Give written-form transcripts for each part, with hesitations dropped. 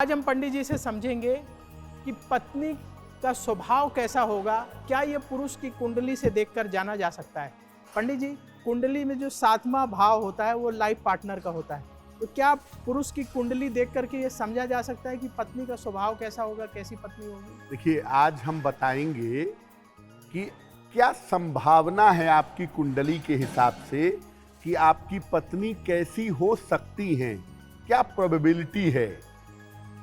आज हम पंडित जी से समझेंगे कि पत्नी का स्वभाव कैसा होगा। क्या ये पुरुष की कुंडली से देखकर जाना जा सकता है? पंडित जी, कुंडली में जो सातवां भाव होता है वो लाइफ पार्टनर का होता है, तो क्या पुरुष की कुंडली देख करके ये समझा जा सकता है कि पत्नी का स्वभाव कैसा होगा, कैसी पत्नी होगी? देखिए, आज हम बताएंगे कि क्या संभावना है आपकी कुंडली के हिसाब से कि आपकी पत्नी कैसी हो सकती हैं, क्या प्रोबेबिलिटी है।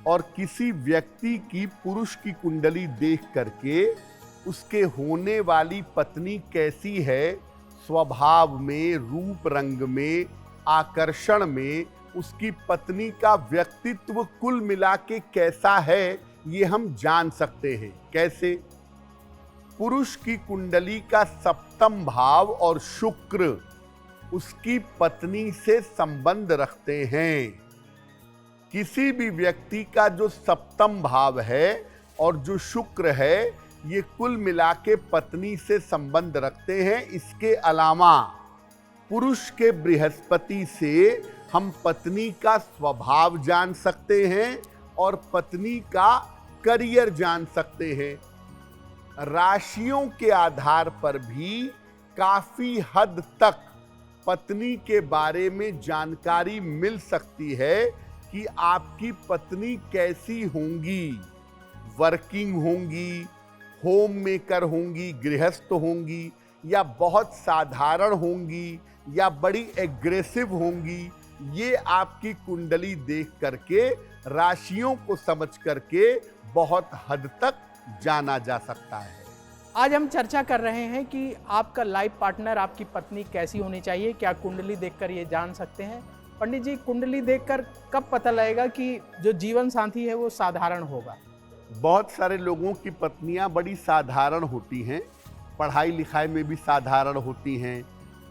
और किसी व्यक्ति की पुरुष की कुंडली देख करके उसके होने वाली पत्नी कैसी है, स्वभाव में, रूप रंग में, आकर्षण में, उसकी पत्नी का व्यक्तित्व कुल मिला के कैसा है, ये हम जान सकते हैं। कैसे? पुरुष की कुंडली का सप्तम भाव और शुक्र उसकी पत्नी से संबंध रखते हैं। किसी भी व्यक्ति का जो सप्तम भाव है और जो शुक्र है, ये कुल मिला के पत्नी से संबंध रखते हैं। इसके अलावा पुरुष के बृहस्पति से हम पत्नी का स्वभाव जान सकते हैं और पत्नी का करियर जान सकते हैं। राशियों के आधार पर भी काफी हद तक पत्नी के बारे में जानकारी मिल सकती है कि आपकी पत्नी कैसी होंगी। वर्किंग होंगी, होम मेकर होंगी, गृहस्थ होंगी, या बहुत साधारण होंगी, या बड़ी एग्रेसिव होंगी। ये आपकी कुंडली देख करके, राशियों को समझ करके बहुत हद तक जाना जा सकता है। आज हम चर्चा कर रहे हैं कि आपका लाइफ पार्टनर, आपकी पत्नी कैसी होनी चाहिए, क्या कुंडली देखकर ये जान सकते हैं? पंडित जी, कुंडली देखकर कब पता लगेगा कि जो जीवन साथी है वो साधारण होगा? बहुत सारे लोगों की पत्नियां बड़ी साधारण होती हैं, पढ़ाई लिखाई में भी साधारण होती हैं,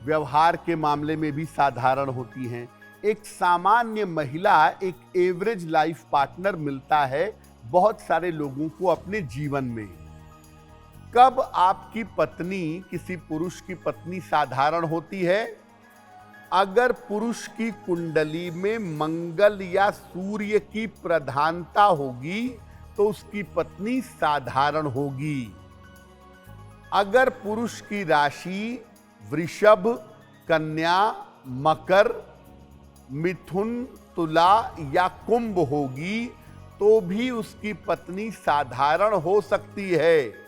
व्यवहार के मामले में भी साधारण होती हैं। एक सामान्य महिला, एक एवरेज लाइफ पार्टनर मिलता है बहुत सारे लोगों को अपने जीवन में। कब आपकी पत्नी, किसी पुरुष की पत्नी साधारण होती है? अगर पुरुष की कुंडली में मंगल या सूर्य की प्रधानता होगी तो उसकी पत्नी साधारण होगी। अगर पुरुष की राशि वृषभ, कन्या, मकर, मिथुन, तुला या कुंभ होगी तो भी उसकी पत्नी साधारण हो सकती है।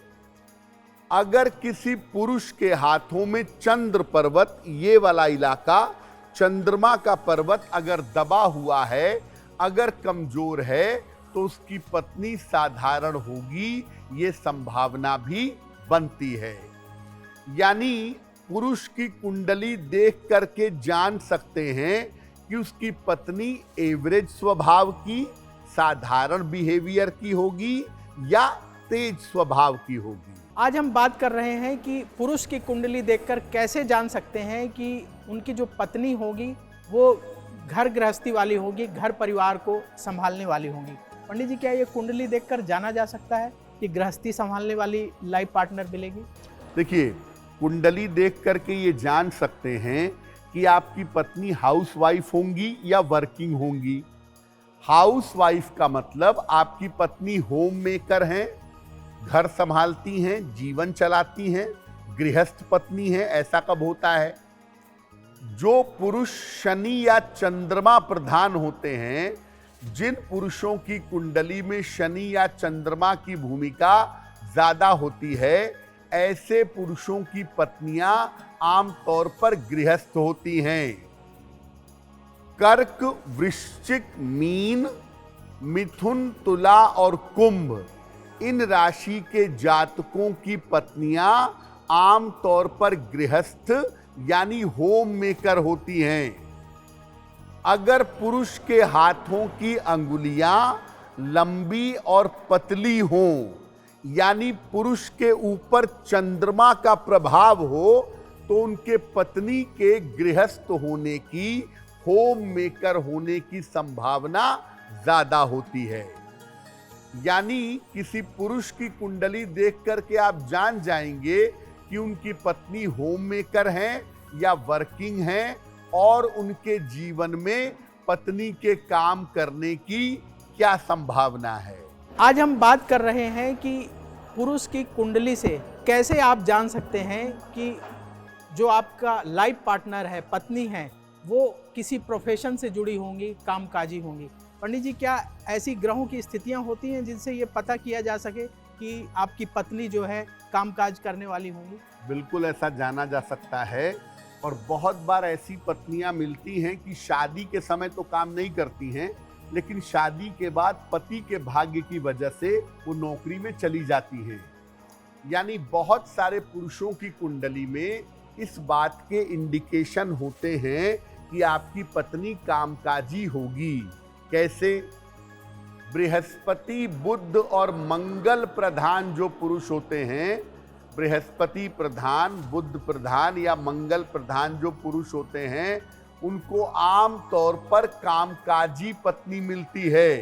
अगर किसी पुरुष के हाथों में चंद्र पर्वत, ये वाला इलाका, चंद्रमा का पर्वत अगर दबा हुआ है, अगर कमजोर है, तो उसकी पत्नी साधारण होगी, ये संभावना भी बनती है। यानी पुरुष की कुंडली देख करके जान सकते हैं कि उसकी पत्नी एवरेज स्वभाव की, साधारण बिहेवियर की होगी या तेज स्वभाव की होगी। आज हम बात कर रहे हैं कि पुरुष की कुंडली देखकर कैसे जान सकते हैं कि उनकी जो पत्नी होगी वो घर गृहस्थी वाली होगी, घर परिवार को संभालने वाली होगी। पंडित जी, क्या ये कुंडली देखकर जाना जा सकता है कि गृहस्थी संभालने वाली लाइफ पार्टनर मिलेगी? देखिए, कुंडली देख करके ये जान सकते हैं कि आपकी पत्नी हाउसवाइफ होंगी या वर्किंग होंगी। हाउसवाइफ का मतलब आपकी पत्नी होम मेकर हैं, घर संभालती हैं, जीवन चलाती हैं, गृहस्थ पत्नी है। ऐसा कब होता है? जो पुरुष शनि या चंद्रमा प्रधान होते हैं, जिन पुरुषों की कुंडली में शनि या चंद्रमा की भूमिका ज्यादा होती है, ऐसे पुरुषों की पत्नियां आमतौर पर गृहस्थ होती हैं। कर्क, वृश्चिक, मीन, मिथुन, तुला और कुंभ, इन राशि के जातकों की पत्नियां आमतौर पर गृहस्थ यानी होम मेकर होती हैं। अगर पुरुष के हाथों की अंगुलियां लंबी और पतली हों, यानी पुरुष के ऊपर चंद्रमा का प्रभाव हो, तो उनके पत्नी के गृहस्थ होने की, होम मेकर होने की संभावना ज्यादा होती है। यानी किसी पुरुष की कुंडली देख करके आप जान जाएंगे कि उनकी पत्नी होम मेकर हैं या वर्किंग हैं और उनके जीवन में पत्नी के काम करने की क्या संभावना है? आज हम बात कर रहे हैं कि पुरुष की कुंडली से कैसे आप जान सकते हैं कि जो आपका लाइफ पार्टनर है, पत्नी है, वो किसी प्रोफेशन से जुड़ी होंगी, कामकाजी होंगी। पंडित जी, क्या ऐसी ग्रहों की स्थितियां होती हैं जिनसे ये पता किया जा सके कि आपकी पत्नी जो है कामकाज करने वाली होंगी? बिल्कुल ऐसा जाना जा सकता है, और बहुत बार ऐसी पत्नियां मिलती हैं कि शादी के समय तो काम नहीं करती हैं, लेकिन शादी के बाद पति के भाग्य की वजह से वो नौकरी में चली जाती हैं। यानी बहुत सारे पुरुषों की कुंडली में इस बात के इंडिकेशन होते हैं कि आपकी पत्नी कामकाजी होगी। कैसे? बृहस्पति, बुध और मंगल प्रधान जो पुरुष होते हैं, बृहस्पति प्रधान, बुध प्रधान या मंगल प्रधान जो पुरुष होते हैं, उनको आम तौर पर कामकाजी पत्नी मिलती है।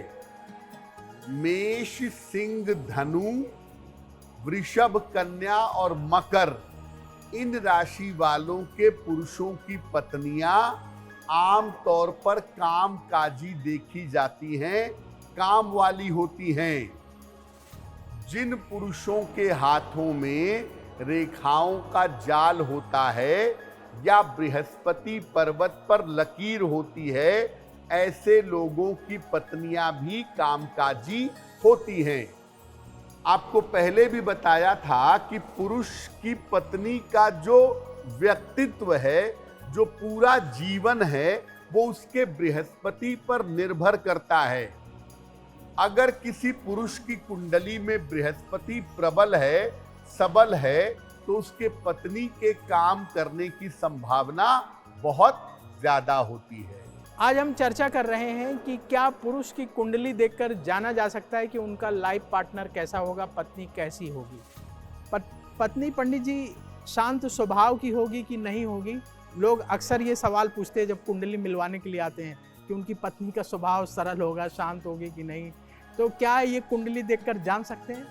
मेष, सिंह, धनु, वृषभ, कन्या और मकर, इन राशि वालों के पुरुषों की पत्नियां आम तौर पर कामकाजी देखी जाती हैं, काम वाली होती हैं। जिन पुरुषों के हाथों में रेखाओं का जाल होता है या बृहस्पति पर्वत पर लकीर होती है, ऐसे लोगों की पत्नियां भी कामकाजी होती हैं। आपको पहले भी बताया था कि पुरुष की पत्नी का जो व्यक्तित्व है, जो पूरा जीवन है, वो उसके बृहस्पति पर निर्भर करता है। अगर किसी पुरुष की कुंडली में बृहस्पति प्रबल है, सबल है, तो उसके पत्नी के काम करने की संभावना बहुत ज्यादा होती है। आज हम चर्चा कर रहे हैं कि क्या पुरुष की कुंडली देखकर जाना जा सकता है कि उनका लाइफ पार्टनर कैसा होगा, पत्नी कैसी होगी। पत्नी पंडित जी शांत स्वभाव की होगी कि नहीं होगी? लोग अक्सर ये सवाल पूछते हैं जब कुंडली मिलवाने के लिए आते हैं कि उनकी पत्नी का स्वभाव सरल होगा, शांत होगी कि नहीं। तो क्या ये कुंडली देखकर जान सकते हैं?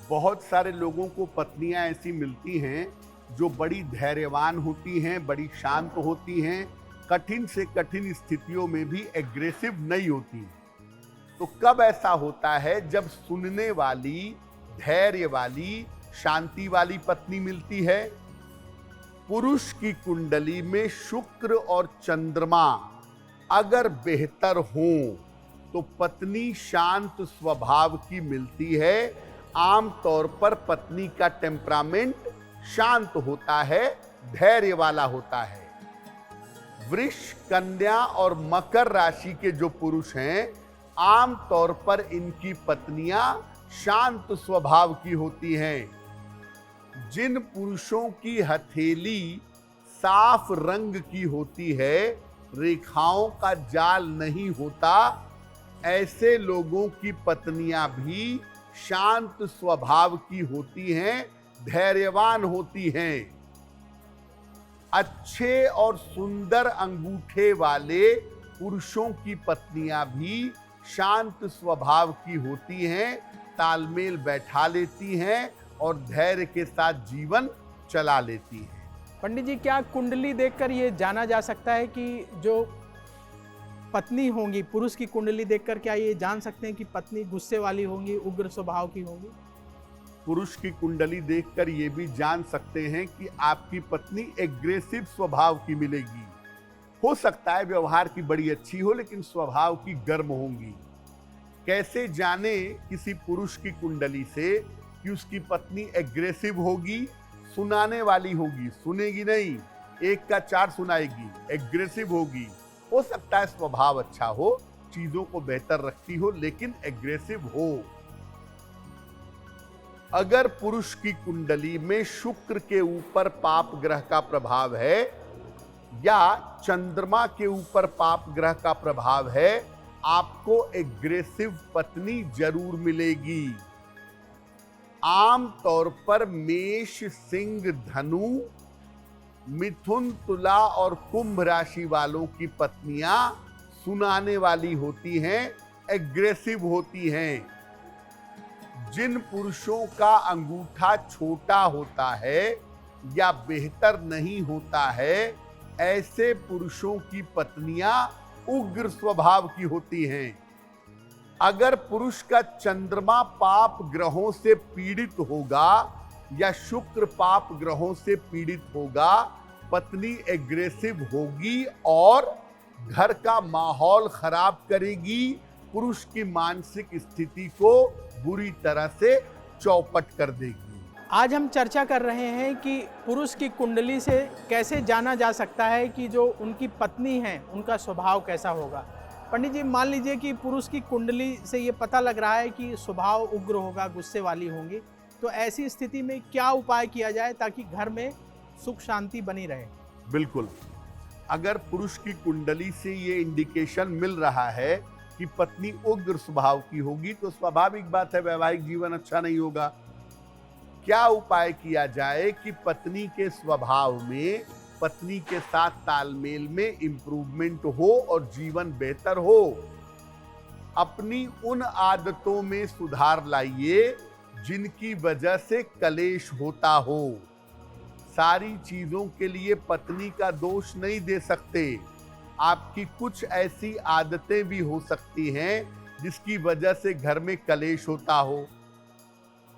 बहुत सारे लोगों को पत्नियां ऐसी मिलती हैं जो बड़ी धैर्यवान होती हैं, बड़ी शांत होती हैं, कठिन से कठिन स्थितियों में भी एग्रेसिव नहीं होती। तो कब ऐसा होता है? जब सुनने वाली, धैर्य वाली, शांति वाली पत्नी मिलती है। पुरुष की कुंडली में शुक्र और चंद्रमा अगर बेहतर हों तो पत्नी शांत स्वभाव की मिलती है। आम तौर पर पत्नी का टेम्परामेंट शांत होता है, धैर्य वाला होता है। वृष, कन्या और मकर राशि के जो पुरुष हैं, आम तौर पर इनकी पत्नियां शांत स्वभाव की होती हैं। जिन पुरुषों की हथेली साफ रंग की होती है, रेखाओं का जाल नहीं होता, ऐसे लोगों की पत्नियां भी शांत स्वभाव की होती हैं, धैर्यवान होती हैं। अच्छे और सुंदर अंगूठे वाले पुरुषों की पत्नियां भी शांत स्वभाव की होती हैं, तालमेल बैठा लेती हैं और धैर्य के साथ जीवन चला लेती हैं। पंडित जी, क्या कुंडली देखकर ये जाना जा सकता है कि जो पत्नी होंगी, पुरुष की कुंडली देखकर क्या ये जान सकते हैं कि पत्नी गुस्से वाली होंगी, उग्र स्वभाव की होंगी? पुरुष की कुंडली देखकर ये भी जान सकते हैं कि आपकी पत्नी एग्रेसिव स्वभाव की मिलेगी। हो सकता है व्यवहार की बड़ी अच्छी हो, लेकिन स्वभाव की गर्म होंगी। कैसे जाने किसी पुरुष की कुंडली से कि उसकी पत्नी एग्रेसिव होगी? सुनाने वाली होगी, सुनेगी नहीं, एक का चार सुनाएगी, एग्रेसिव होगी। हो सकता है स्वभाव अच्छा हो, चीजों को बेहतर रखती हो, लेकिन एग्रेसिव हो। अगर पुरुष की कुंडली में शुक्र के ऊपर पाप ग्रह का प्रभाव है या चंद्रमा के ऊपर पाप ग्रह का प्रभाव है, आपको एग्रेसिव पत्नी जरूर मिलेगी। आम तौर पर मेष, सिंह, धनु, मिथुन, तुला और कुंभ राशि वालों की पत्नियां सुनाने वाली होती हैं, एग्रेसिव होती हैं। जिन पुरुषों का अंगूठा छोटा होता है या बेहतर नहीं होता है, ऐसे पुरुषों की पत्नियां उग्र स्वभाव की होती हैं। अगर पुरुष का चंद्रमा पाप ग्रहों से पीड़ित होगा या शुक्र पाप ग्रहों से पीड़ित होगा, पत्नी एग्रेसिव होगी और घर का माहौल खराब करेगी, पुरुष की मानसिक स्थिति को बुरी तरह से चौपट कर देगी। आज हम चर्चा कर रहे हैं कि पुरुष की कुंडली से कैसे जाना जा सकता है कि जो उनकी पत्नी है उनका स्वभाव कैसा होगा। पंडित जी, मान लीजिए कि पुरुष की कुंडली से ये पता लग रहा है कि स्वभाव उग्र होगा, गुस्से वाली होंगी, तो ऐसी स्थिति में क्या उपाय किया जाए ताकि घर में सुख शांति बनी रहे? बिल्कुल, अगर पुरुष की कुंडली से ये इंडिकेशन मिल रहा है कि पत्नी उग्र स्वभाव की होगी तो स्वाभाविक बात है वैवाहिक जीवन अच्छा नहीं होगा। क्या उपाय किया जाए कि पत्नी के स्वभाव में, पत्नी के साथ तालमेल में इंप्रूवमेंट हो और जीवन बेहतर हो? अपनी उन आदतों में सुधार लाइए जिनकी वजह से कलेश होता हो। सारी चीजों के लिए पत्नी का दोष नहीं दे सकते। आपकी कुछ ऐसी आदतें भी हो सकती हैं जिसकी वजह से घर में कलेश होता हो।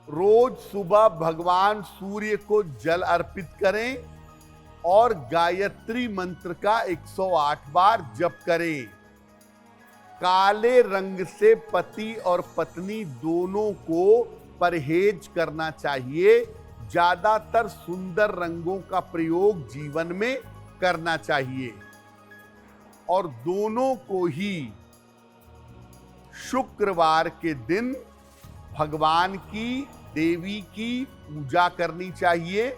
रोज सुबह भगवान सूर्य को जल अर्पित करें और गायत्री मंत्र का 108 बार जप करें। काले रंग से पति और पत्नी दोनों को परहेज करना चाहिए। ज्यादातर सुंदर रंगों का प्रयोग जीवन में करना चाहिए और दोनों को ही शुक्रवार के दिन भगवान की, देवी की पूजा करनी चाहिए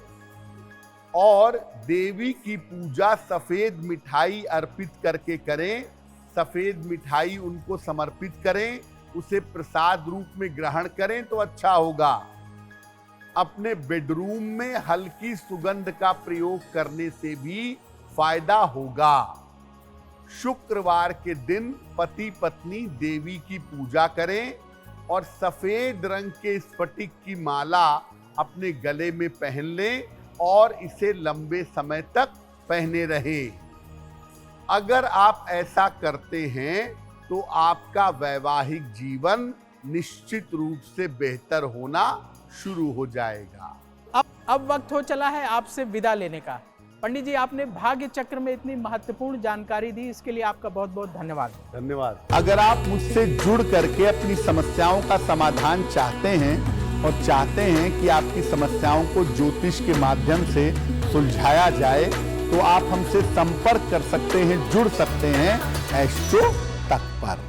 और देवी की पूजा सफेद मिठाई अर्पित करके करें। सफेद मिठाई उनको समर्पित करें, उसे प्रसाद रूप में ग्रहण करें तो अच्छा होगा। अपने बेडरूम में हल्की सुगंध का प्रयोग करने से भी फायदा होगा। शुक्रवार के दिन पति पत्नी देवी की पूजा करें और सफेद रंग के स्फटिक की माला अपने गले में पहन लें और इसे लंबे समय तक पहने रहें। अगर आप ऐसा करते हैं तो आपका वैवाहिक जीवन निश्चित रूप से बेहतर होना शुरू हो जाएगा। अब वक्त हो चला है आपसे विदा लेने का। पंडित जी, आपने भाग्य चक्र में इतनी महत्वपूर्ण जानकारी दी, इसके लिए आपका बहुत बहुत धन्यवाद। धन्यवाद। अगर आप मुझसे जुड़ करके अपनी समस्याओं का समाधान चाहते हैं और चाहते हैं कि आपकी समस्याओं को ज्योतिष के माध्यम से सुलझाया जाए तो आप हमसे संपर्क कर सकते हैं, जुड़ सकते हैं एस्ट्रो तक पर।